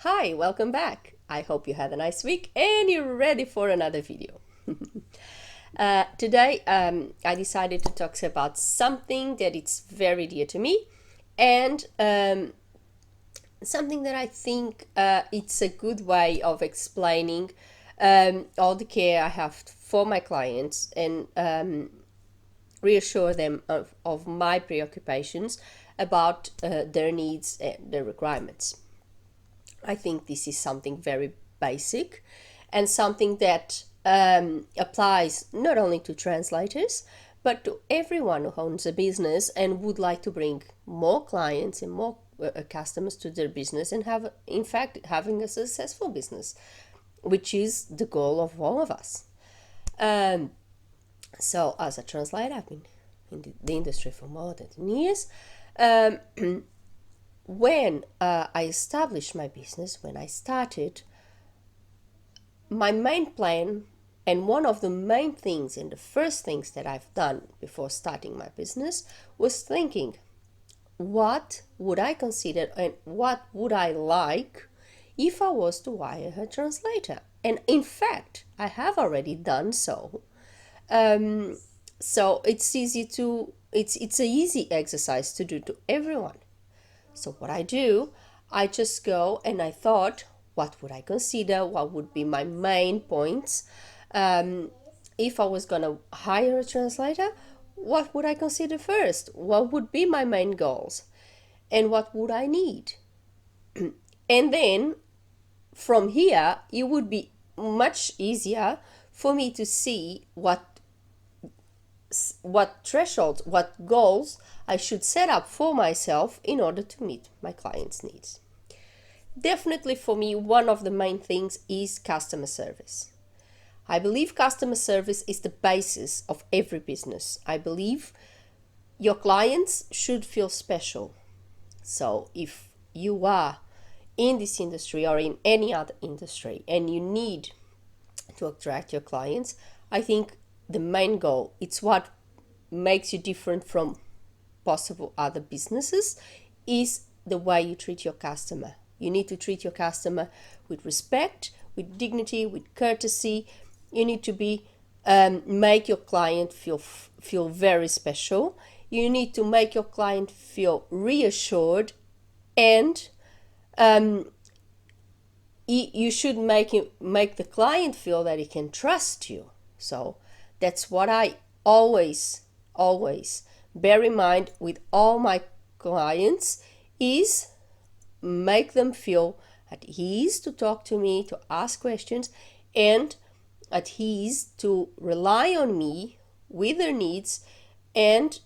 Hi, welcome back. I hope you had a nice week and you're ready for another video. Today, I decided to talk about something that it's very dear to me and something that I think it's a good way of explaining all the care I have for my clients and reassure them of my preoccupations about their needs and their requirements. I think this is something very basic and something that applies not only to translators but to everyone who owns a business and would like to bring more clients and more customers to their business and have, in fact, having a successful business, which is the goal of all of us. Um, so, as a translator, I've been in the industry for more than 10 years. Um, when I established my business, when I started, my main plan and one of the main things and the first things that I've done before starting my business was thinking, what would I consider and what would I like if I was to hire a translator? And in fact, I have already done so. Um, so it's an easy exercise to do to everyone. So what I do, I just go and I thought, what would I consider? What would be my main points? Um, if I was gonna hire a translator, what would I consider first? What would be my main goals? And what would I need? And then from here, it would be much easier for me to see what thresholds, what goals I should set up for myself in order to meet my clients' needs. Definitely for me, one of the main things is customer service. I believe customer service is the basis of every business. I believe your clients should feel special. So if you are in this industry or in any other industry and you need to attract your clients, I think the main goal, it's what makes you different from possible other businesses, is the way you treat your customer. You need to treat your customer with respect, with dignity, with courtesy. You need to be make your client feel very special. You need to make your client feel reassured, and you should make the client feel that he can trust you. So that's what I always bear in mind with all my clients, is make them feel at ease to talk to me, to ask questions, and at ease to rely on me with their needs, and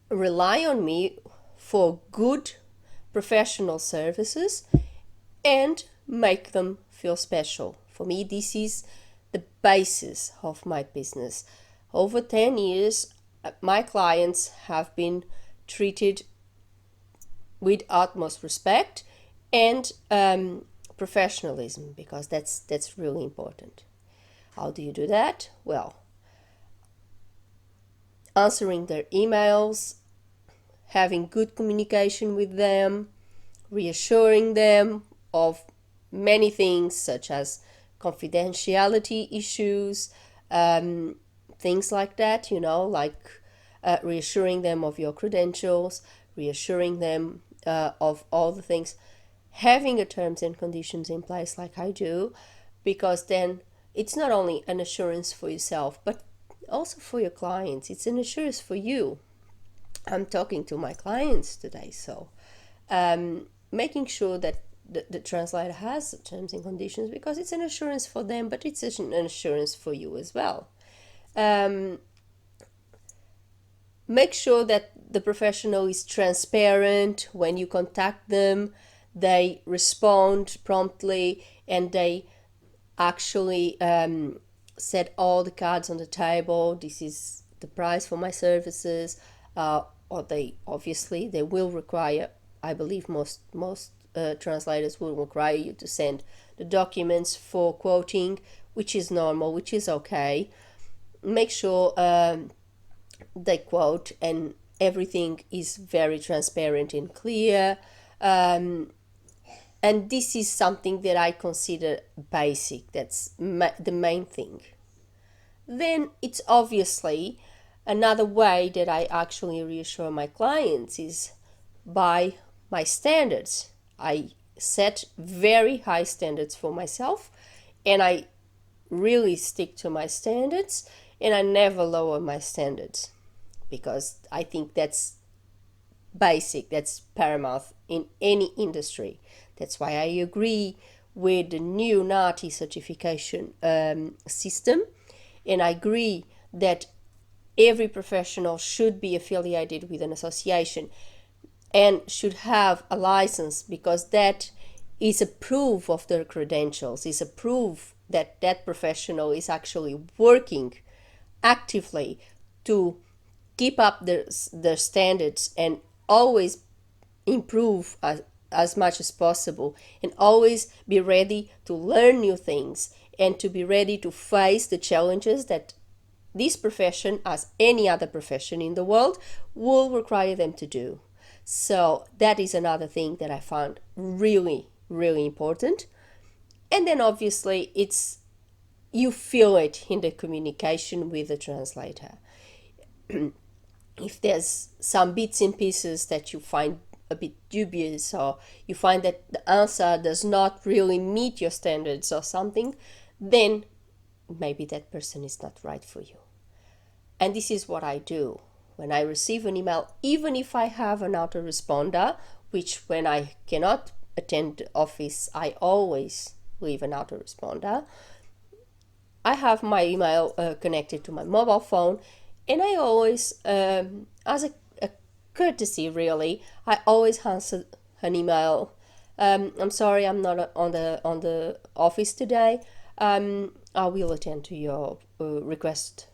rely on me for good professional services and make them feel special. For me, this is the basis of my business. Over 10 years, my clients have been treated with utmost respect and professionalism, because that's really important. How do you do that? Well, answering their emails, having good communication with them, reassuring them of many things such as confidentiality issues, things like that, like reassuring them of your credentials, reassuring them of all the things, having a terms and conditions in place like I do, because then it's not only an assurance for yourself, but also for your clients. It's an assurance for you. I'm talking to my clients today, so making sure that the translator has the terms and conditions, because it's an assurance for them, but it's an assurance for you as well. Make sure that the professional is transparent when you contact them, they respond promptly, and they actually set all the cards on the table. This is the price for my services, or they will require, I believe most translators will require you to send the documents for quoting, which is normal, which is okay. Make sure they quote and everything is very transparent and clear. And this is something that I consider basic. That's the main thing. Then it's obviously another way that I actually reassure my clients is by my standards. I set very high standards for myself, and I really stick to my standards, and I never lower my standards, because I think that's basic, that's paramount in any industry. That's why I agree with the new NATI certification system, and I agree that every professional should be affiliated with an association and should have a license, because that is a proof of their credentials, is a proof that that professional is actually working actively to keep up their standards and always improve as much as possible, and always be ready to learn new things and to be ready to face the challenges that this profession, as any other profession in the world, will require them to do. So that is another thing that I found really, really important. And then obviously you feel it in the communication with the translator. If there's some bits and pieces that you find a bit dubious, or you find that the answer does not really meet your standards or something, then maybe that person is not right for you. And this is what I do. When I receive an email, even if I have an autoresponder, which when I cannot attend the office, I always leave an autoresponder, I have my email connected to my mobile phone, and I always, as a courtesy really, I always answer an email. I'm sorry, I'm not on the office today. I will attend to your request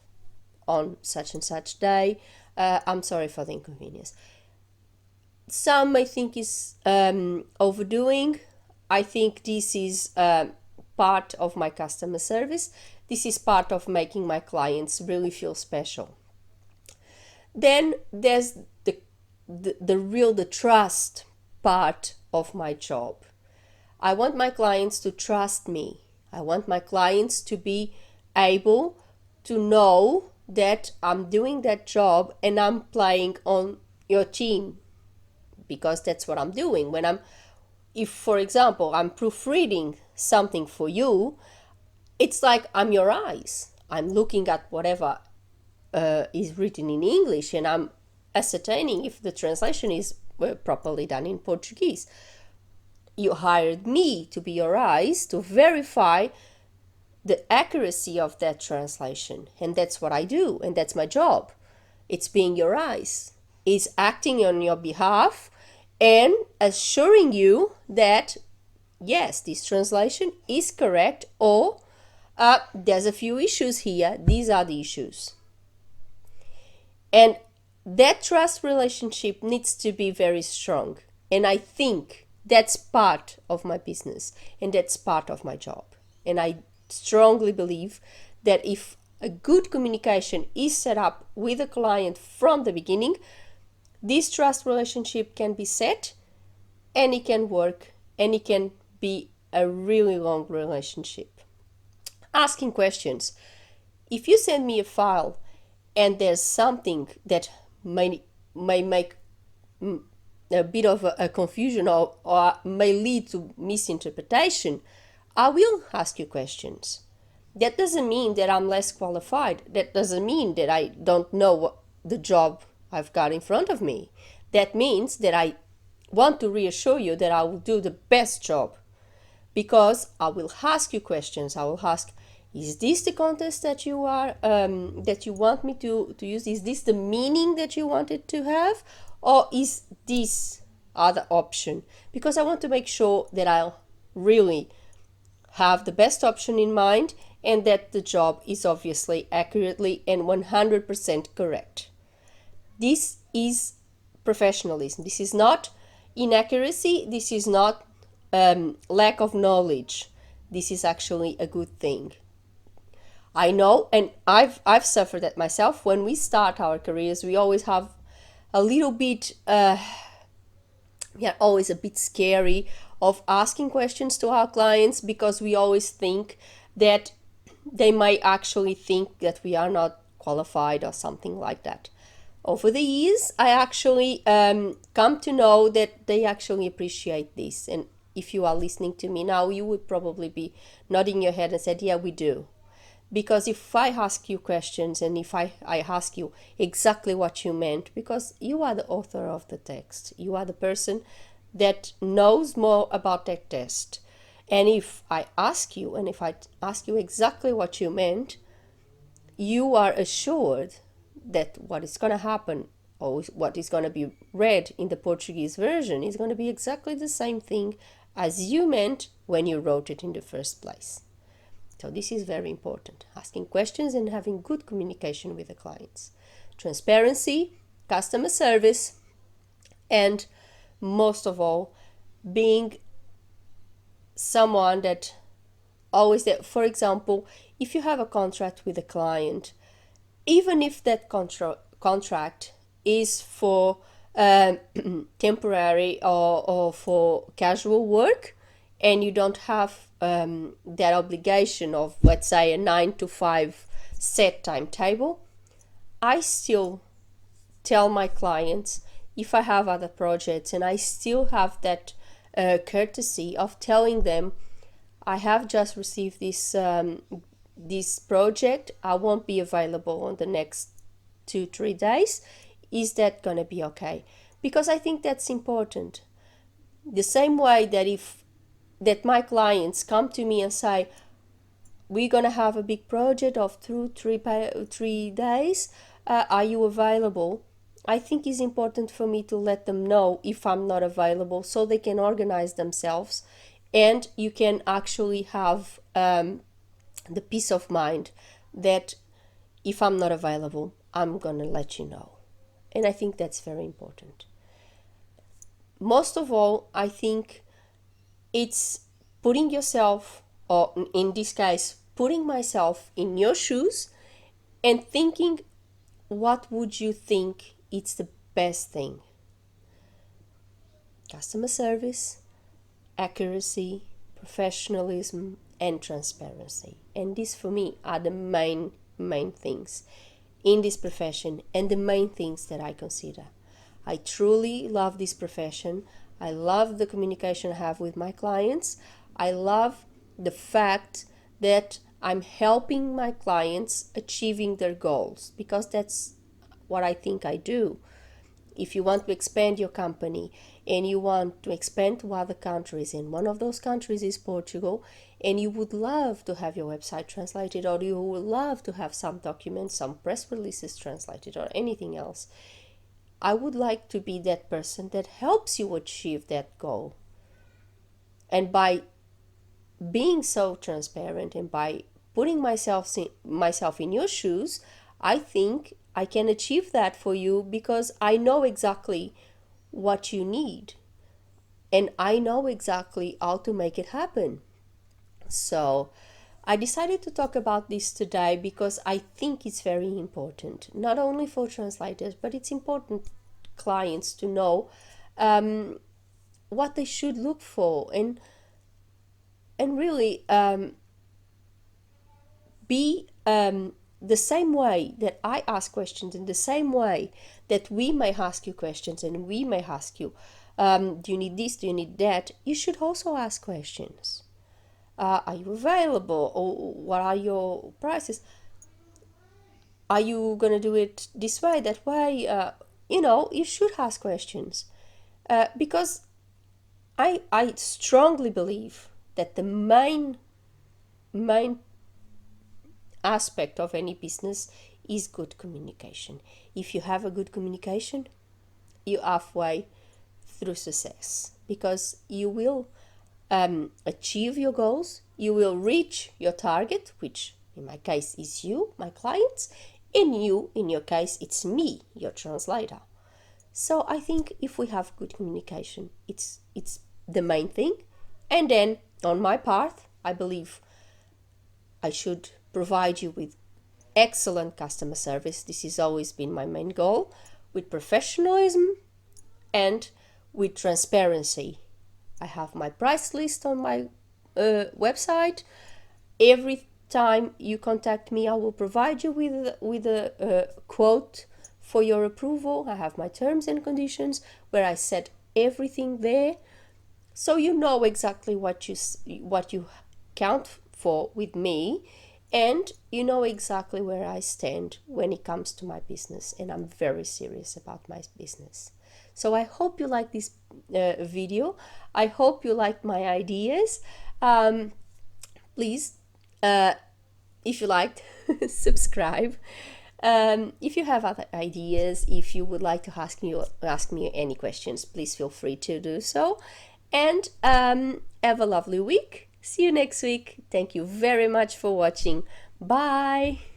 on such and such day. I'm sorry for the inconvenience. Some may think is overdoing. I think this is part of my customer service. This is part of making my clients really feel special. Then there's the trust part of my job. I want my clients to trust me. I want my clients to be able to know that I'm doing that job and I'm playing on your team, because that's what I'm doing. If for example I'm proofreading something for you, it's like I'm your eyes. I'm looking at whatever is written in English, and I'm ascertaining if the translation is properly done in Portuguese. You hired me to be your eyes to verify the accuracy of that translation, and that's what I do, and that's my job. It's being your eyes, it's acting on your behalf and assuring you that yes, this translation is correct, or there's a few issues here, these are the issues. And that trust relationship needs to be very strong, and I think that's part of my business, and that's part of my job. And I strongly believe that if a good communication is set up with a client from the beginning, this trust relationship can be set, and it can work, and it can be a really long relationship. Asking questions. If you send me a file and there's something that may make a bit of a confusion, or may lead to misinterpretation, I will ask you questions. That doesn't mean that I'm less qualified. That doesn't mean that I don't know what the job I've got in front of me. That means that I want to reassure you that I will do the best job, because I will ask you questions. I will ask, is this the context that you are that you want me to use? Is this the meaning that you want it to have, or is this other option? Because I want to make sure that I'll really have the best option in mind, and that the job is obviously accurately and 100% correct. This is professionalism. This is not inaccuracy. This is not lack of knowledge. This is actually a good thing. I know, and I've suffered that myself. When we start our careers, we always have a little bit we are always a bit scary of asking questions to our clients because we always think that they might actually think that we are not qualified or something like that. Over the years, I actually come to know that they actually appreciate this. And if you are listening to me now, you would probably be nodding your head and said, yeah, we do. Because if I ask you questions and if I ask you exactly what you meant, because you are the author of the text, you are the person that knows more about that text. And if I ask you, and if I ask you exactly what you meant, you are assured that what is going to happen or what is going to be read in the Portuguese version is going to be exactly the same thing as you meant when you wrote it in the first place. So this is very important, asking questions and having good communication with the clients. Transparency, customer service, and most of all, being someone that always, that, for example, if you have a contract with a client, even if that contract is for temporary or for casual work, and you don't have that obligation of, let's say, a 9 to 5 set timetable, I still tell my clients, if I have other projects, and I still have that courtesy of telling them, I have just received this project, I won't be available on the next 2-3 days. Is that going to be okay? Because I think that's important. The same way that my clients come to me and say, we're going to have a big project of 3 days, are you available? I think it's important for me to let them know if I'm not available so they can organize themselves, and you can actually have the peace of mind that if I'm not available, I'm going to let you know. And I think that's very important. Most of all, I think it's putting yourself, or in this case, putting myself in your shoes and thinking, what would you think it's the best thing? Customer service, accuracy, professionalism, and transparency. And these for me are the main things in this profession and the main things that I consider. I truly love this profession. I love the communication I have with my clients. I love the fact that I'm helping my clients achieving their goals, because that's what I think I do. If you want to expand your company and you want to expand to other countries, and one of those countries is Portugal, and you would love to have your website translated, or you would love to have some documents, some press releases translated, or anything else, I would like to be that person that helps you achieve that goal. And by being so transparent and by putting myself in your shoes, I think I can achieve that for you, because I know exactly what you need and I know exactly how to make it happen. So I decided to talk about this today because I think it's very important, not only for translators, but it's important clients to know what they should look for, and really be the same way that I ask questions, in the same way that we may ask you questions and we may ask you, do you need this, do you need that? You should also ask questions. Are you available? Or what are your prices? Are you going to do it this way, that way? You should ask questions. Because I strongly believe that the main aspect of any business is good communication. If you have a good communication, you're halfway through success, because you will achieve your goals, you will reach your target, which in my case is you, my clients, and you, in your case, it's me, your translator. So I think if we have good communication, it's the main thing. And then on my part, I believe I should provide you with excellent customer service. This has always been my main goal, with professionalism and with transparency. I have my price list on my website. Every time you contact me, I will provide you with a quote for your approval. I have my terms and conditions where I set everything there, so you know exactly what you count for with me, and you know exactly where I stand when it comes to my business, and I'm very serious about my business. So I hope you like this video. I hope you like my ideas. Please, if you liked, subscribe. If you have other ideas, if you would like to ask me any questions, please feel free to do so. And have a lovely week. See you next week. Thank you very much for watching. Bye.